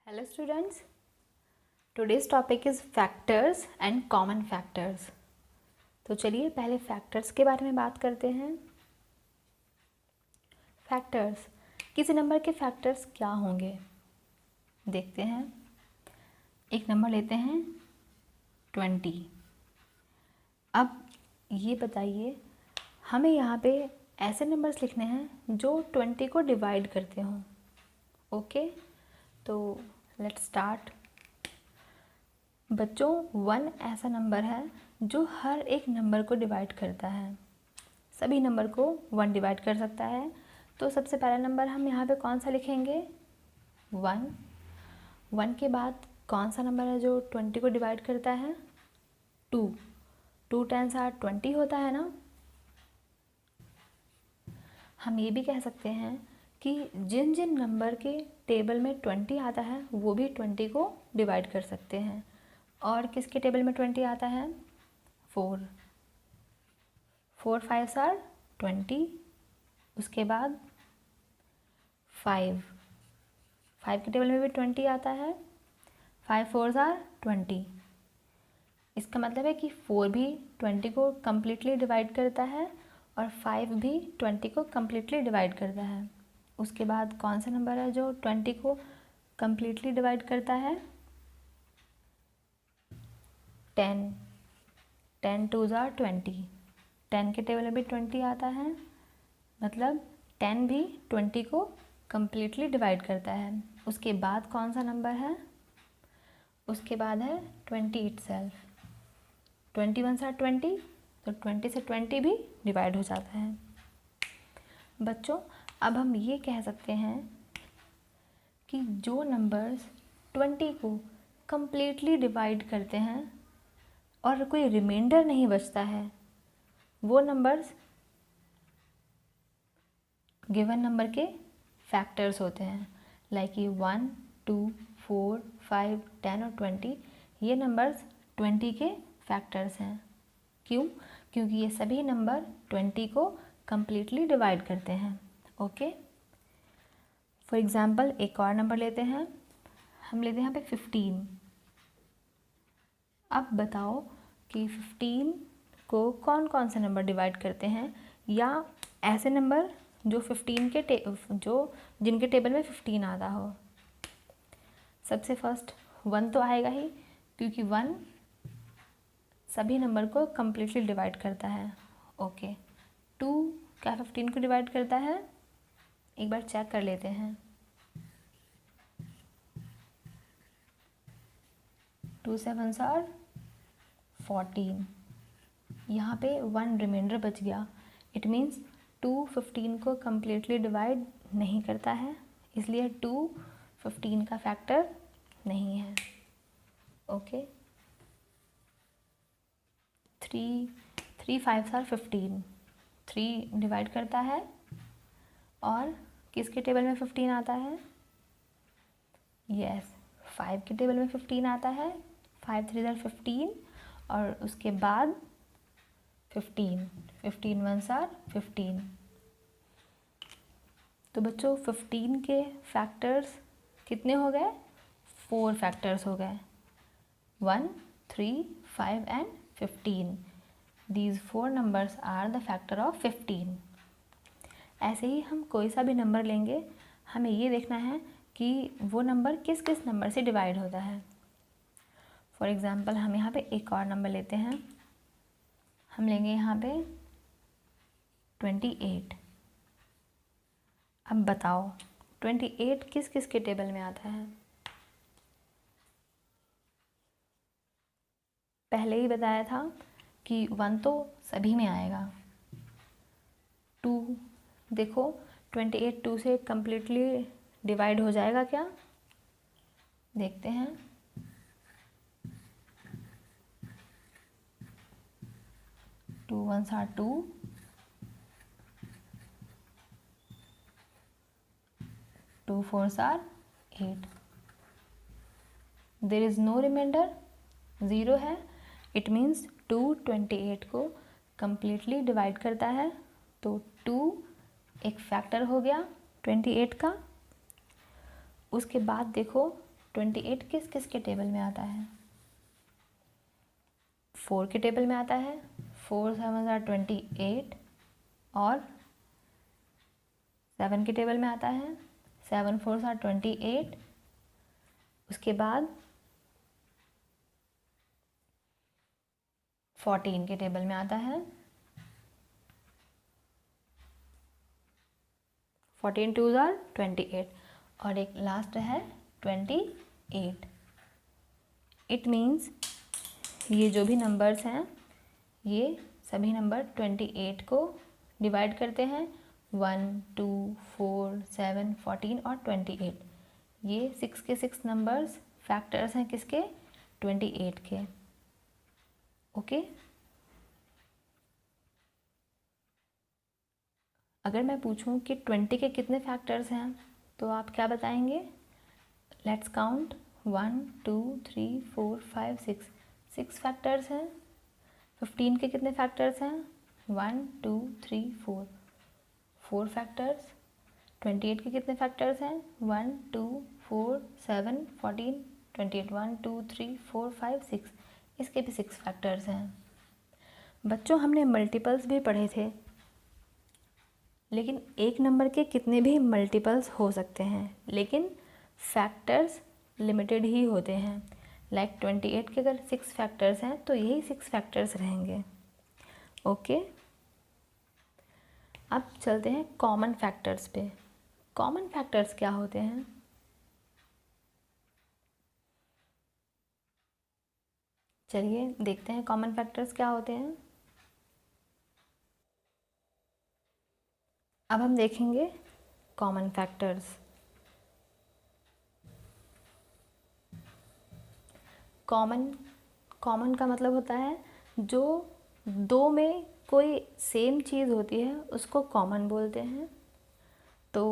Hello students, today's topic is factors and common factors. तो चलिए पहले फैक्टर्स के बारे में बात करते हैं. फैक्टर्स, किसी नंबर के फैक्टर्स क्या होंगे देखते हैं. एक नंबर लेते हैं 20. अब ये बताइए हमें यहाँ पे ऐसे नंबर्स लिखने हैं जो 20 को डिवाइड करते हों. ओके, तो लेट्स स्टार्ट. बच्चों 1 ऐसा नंबर है जो हर एक नंबर को डिवाइड करता है. सभी नंबर को 1 डिवाइड कर सकता है. तो सबसे पहला नंबर हम यहाँ पे कौन सा लिखेंगे? 1. 1 के बाद कौन सा नंबर है जो 20 को डिवाइड करता है? 2. 2 10 आर 20 होता है ना. हम ये भी कह सकते हैं कि जिन जिन नंबर के टेबल में 20 आता है वो भी 20 को डिवाइड कर सकते हैं. और किसके टेबल में 20 आता है? 4. 4 5 आर 20. उसके बाद 5. 5 के टेबल में भी 20 आता है. 5 4 आर 20. इसका मतलब है कि 4 भी 20 को कम्प्लीटली डिवाइड करता है और 5 भी 20 को कम्प्लीटली डिवाइड करता है. उसके बाद कौन सा नंबर है जो 20 को कम्प्लीटली डिवाइड करता है? 10. 10 2 आर 20. 10 के टेबल में भी 20 आता है, मतलब 10 भी 20 को कम्प्लीटली डिवाइड करता है. उसके बाद कौन सा नंबर है? उसके बाद है 20 itself. 21 आर 20, तो 20 से 20 भी डिवाइड हो जाता है. बच्चों अब हम ये कह सकते हैं कि जो नंबर्स 20 को कम्प्लीटली डिवाइड करते हैं और कोई रिमाइंडर नहीं बचता है वो नंबर्स गिवन नंबर के फैक्टर्स होते हैं. लाइक ये 1 2 4 5 10 और 20 ये नंबर्स 20 के फैक्टर्स हैं. क्यों? क्योंकि ये सभी नंबर 20 को कम्प्लीटली डिवाइड करते हैं. ओके, फॉर एग्ज़ाम्पल एक और नंबर लेते हैं. हम लेते हैं यहाँ पे 15. अब बताओ कि 15 को कौन कौन से नंबर डिवाइड करते हैं, या ऐसे नंबर जो 15 के जो जिनके टेबल में 15 आता हो. सबसे फर्स्ट 1 तो आएगा ही, क्योंकि 1 सभी नंबर को कम्प्लीटली डिवाइड करता है. ओके, 2 क्या 15 को डिवाइड करता है? एक बार चेक कर लेते हैं. 2 7 आर 14. यहाँ पे 1 रिमाइंडर बच गया. इट मीन्स 2 15 को कम्प्लीटली डिवाइड नहीं करता है, इसलिए 2 15 का फैक्टर नहीं है. Okay, 3 5 are 15. 3 डिवाइड करता है और किसके टेबल में 15 आता है? यस, 5 के टेबल में 15 आता है. 5 3 आर 15 और उसके बाद 15 1 आर 15. तो बच्चों 15 के फैक्टर्स कितने हो गए? 4 फैक्टर्स हो गए. 1 3 5 and 15. These 4 numbers are the factor of 15. ऐसे ही हम कोई सा भी नंबर लेंगे, हमें ये देखना है कि वो नंबर किस किस नंबर से डिवाइड होता है. फॉर एग्ज़ाम्पल हम यहाँ पे एक और नंबर लेते हैं. हम लेंगे यहाँ पे 28. अब बताओ 28 किस किस के टेबल में आता है? पहले ही बताया था कि 1 तो सभी में आएगा. 2 देखो 28 2 से कम्प्लीटली डिवाइड हो जाएगा क्या? देखते हैं. 2 1 are 2. 2 4 are 8. There is no reminder, 0 है. इट मीन्स 2 28 को कम्प्लीटली डिवाइड करता है. तो 2 एक फैक्टर हो गया 28 का. उसके बाद देखो 28 किस किस के टेबल में आता है? 4 के टेबल में आता है, 4 7 28, और 7 के टेबल में आता है, 7 4 28। उसके बाद 14 के टेबल में आता है, 14 2 28, और एक लास्ट है 28। इट मीन्स ये जो भी नंबर्स हैं ये सभी नंबर 28 को डिवाइड करते हैं। 1 2 4 7 14 और 28, ये 6 के 6 नंबर्स फैक्टर्स हैं किसके? 28 के। ओके। अगर मैं पूछूं कि 20 के कितने फैक्टर्स हैं तो आप क्या बताएंगे? लेट्स काउंट 1 2 3 4 5 6, 6 फैक्टर्स हैं। 15 के कितने फैक्टर्स हैं? 1 2 3 4, 4 फैक्टर्स। 28 के कितने फैक्टर्स हैं? 1 2 4 7 14 28, 1 2 3 4 5 6, इसके भी 6 फैक्टर्स हैं। बच्चों, हमने मल्टीपल्स भी पढ़े थे, लेकिन एक नंबर के कितने भी मल्टीपल्स हो सकते हैं, लेकिन फैक्टर्स लिमिटेड ही होते हैं। लाइक 28 के अगर 6 फैक्टर्स हैं तो यही 6 फैक्टर्स रहेंगे। ओके। अब चलते हैं कॉमन फैक्टर्स पे। कॉमन फैक्टर्स क्या होते हैं? चलिए देखते हैं कॉमन फैक्टर्स क्या होते हैं। अब हम देखेंगे कॉमन फैक्टर्स। कॉमन का मतलब होता है जो दो में कोई सेम चीज़ होती है उसको कॉमन बोलते हैं। तो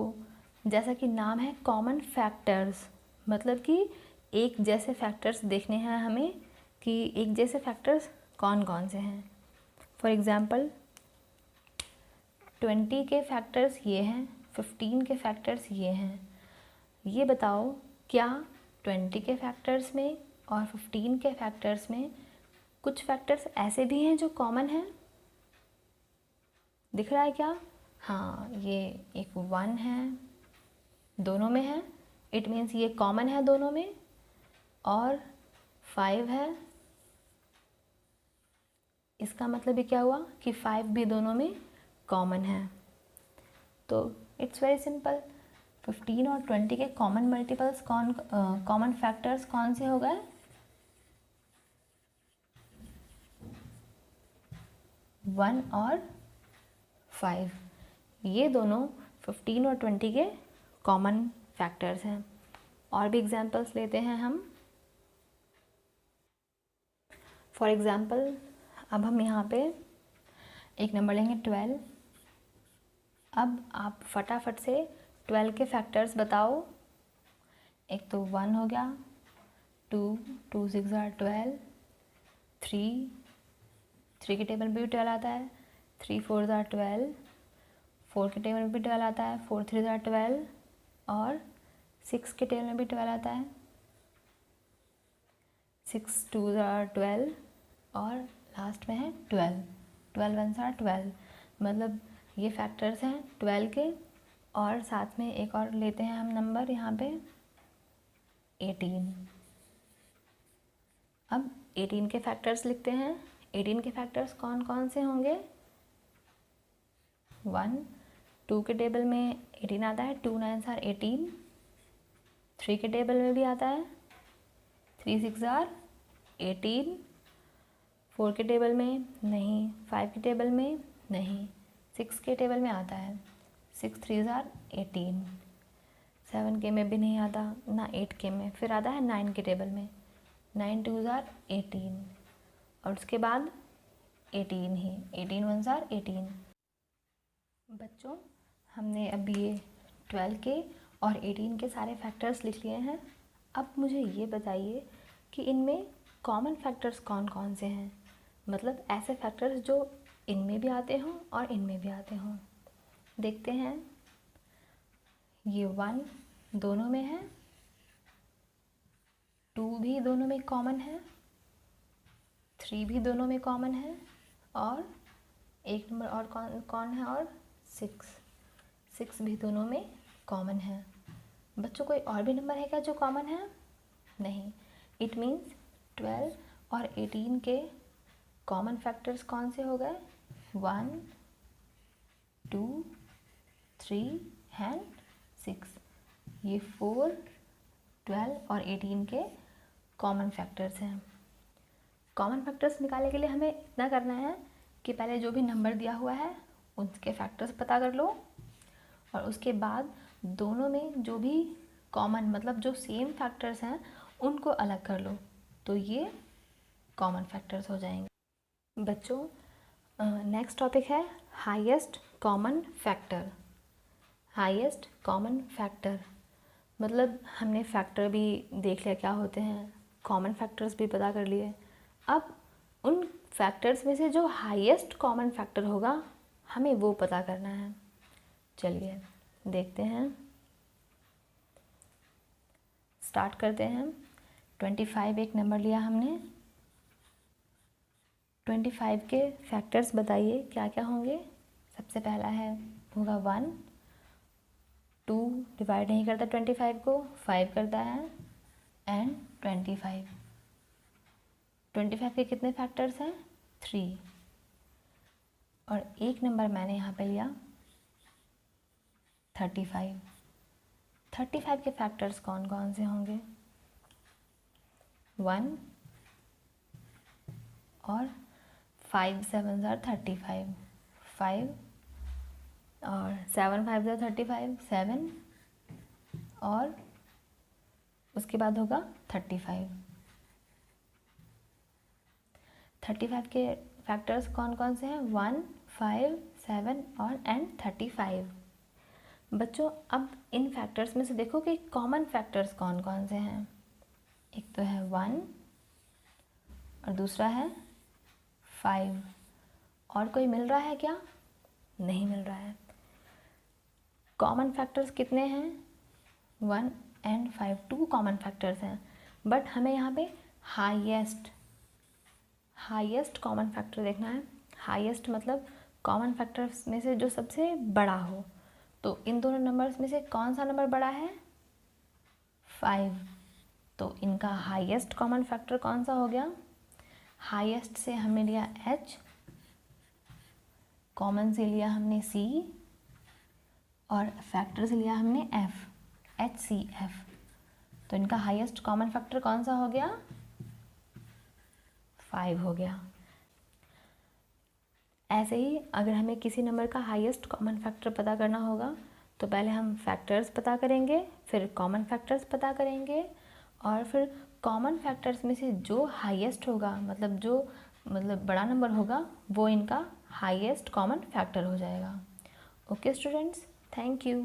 जैसा कि नाम है कॉमन फैक्टर्स, मतलब कि एक जैसे फैक्टर्स देखने हैं हमें कि एक जैसे फैक्टर्स कौन कौन से हैं। फॉर एग्ज़ाम्पल 20 के फैक्टर्स ये हैं, 15 के फैक्टर्स ये हैं। ये बताओ क्या 20 के फैक्टर्स में और 15 के फैक्टर्स में कुछ फैक्टर्स ऐसे भी हैं जो कॉमन हैं? दिख रहा है क्या? हाँ, ये एक 1 है, दोनों में है, इट मीन्स ये कॉमन है दोनों में। और 5 है, इसका मतलब ये क्या हुआ कि 5 भी दोनों में कॉमन है। तो इट्स वेरी सिंपल, 15 और 20 के कॉमन मल्टीपल्स कॉमन फैक्टर्स कौन से हो गए? 1 और 5, ये दोनों 15 और 20 के कॉमन फैक्टर्स हैं। और भी एग्जांपल्स लेते हैं हम। फॉर एग्ज़ाम्पल अब हम यहाँ पे एक नंबर लेंगे 12। अब आप फटाफट से 12 के फैक्टर्स बताओ। एक तो 1 हो गया, 2 2 6 12, 3 के टेबल में भी 12 आता है, 3 4 12, 4 के टेबल में भी 12 आता है, 4 3 12, और 6 के टेबल में भी 12 आता है, 6 2 12, और लास्ट में है 12, 12 1 12। मतलब ये फैक्टर्स हैं 12 के। और साथ में एक और लेते हैं हम नंबर यहाँ पे 18। अब 18 के फैक्टर्स लिखते हैं। 18 के फैक्टर्स कौन कौन से होंगे? 1 2 के टेबल में 18 आता है, 2 9 18। 3 के टेबल में भी आता है, 3 6 18। 4 के टेबल में नहीं, 5 के टेबल में नहीं, 6 के टेबल में आता है, 6 3 18। 7 के में भी नहीं आता, ना 8 के में। फिर आता है 9 के टेबल में, 9 2 18, और उसके बाद 18 ही, 18 1 18। बच्चों, हमने अब ये 12 के और 18 के सारे फैक्टर्स लिख लिए हैं। अब मुझे ये बताइए कि इनमें कॉमन फैक्टर्स कौन कौन से हैं, मतलब ऐसे फैक्टर्स जो इनमें भी आते हों और इनमें भी आते हों। देखते हैं। ये 1 दोनों में है, भी दोनों में कॉमन है, 3 भी दोनों में कॉमन है, और एक नंबर और कौन है, और 6 भी दोनों में कॉमन है। बच्चों कोई और भी नंबर है क्या जो कॉमन है? नहीं। इट मीन्स 12 और 18 के कॉमन फैक्टर्स कौन से हो गए? 1, 2, 3 एंड 6। ये 4, 12 और 18 के कॉमन फैक्टर्स हैं। कॉमन फैक्टर्स निकालने के लिए हमें इतना करना है कि पहले जो भी नंबर दिया हुआ है उसके फैक्टर्स पता कर लो, और उसके बाद दोनों में जो भी कॉमन मतलब जो सेम फैक्टर्स हैं उनको अलग कर लो, तो ये कॉमन फैक्टर्स हो जाएंगे। बच्चों नेक्स्ट टॉपिक है highest common factor. Highest common factor मतलब हमने फैक्टर भी देख लिया क्या होते हैं, कॉमन फैक्टर्स भी पता कर लिए। अब उन फैक्टर्स में से जो हाईएस्ट कॉमन फैक्टर होगा हमें वो पता करना है। चलिए देखते हैं, स्टार्ट करते हैं। 25 एक नंबर लिया हमने, 25 के फैक्टर्स बताइए क्या क्या होंगे। सबसे पहला है होगा 1, 2 डिवाइड नहीं करता 25 को, 5 करता है, एंड 25। 25 के कितने फैक्टर्स हैं? 3। और एक नंबर मैंने यहाँ पे लिया 35। 35 के फैक्टर्स कौन कौन से होंगे? 1 और 5 7 are 35, 5 और 7 5 are 35, 7 और उसके बाद होगा 35। 35 के फैक्टर्स कौन कौन से हैं? 1, 5, 7 और एंड 35। बच्चों अब इन फैक्टर्स में से देखो कि कॉमन फैक्टर्स कौन कौन से हैं। एक तो है 1 और दूसरा है 5। और कोई मिल रहा है क्या? नहीं मिल रहा है। कॉमन फैक्टर्स कितने हैं? 1 एंड 5, 2 कॉमन फैक्टर्स हैं, बट हमें यहाँ पे हाईएस्ट कॉमन फैक्टर देखना है। हाईएस्ट मतलब कॉमन फैक्टर्स में से जो सबसे बड़ा हो। तो इन दोनों नंबर्स में से कौन सा नंबर बड़ा है? 5। तो इनका हाईएस्ट कॉमन फैक्टर कौन सा हो गया? हाईएस्ट से हमने लिया h, कॉमन से लिया हमने c और फैक्टर से लिया हमने f, HCF। तो इनका हाईएस्ट कॉमन फैक्टर कौन सा हो गया? 5 हो गया। ऐसे ही अगर हमें किसी नंबर का हाईएस्ट कॉमन फैक्टर पता करना होगा तो पहले हम फैक्टर्स पता करेंगे, फिर कॉमन फैक्टर्स पता करेंगे, और फिर कॉमन फैक्टर्स में से जो हाईएस्ट होगा मतलब बड़ा नंबर होगा वो इनका हाईएस्ट कॉमन फैक्टर हो जाएगा। Okay students, thank you.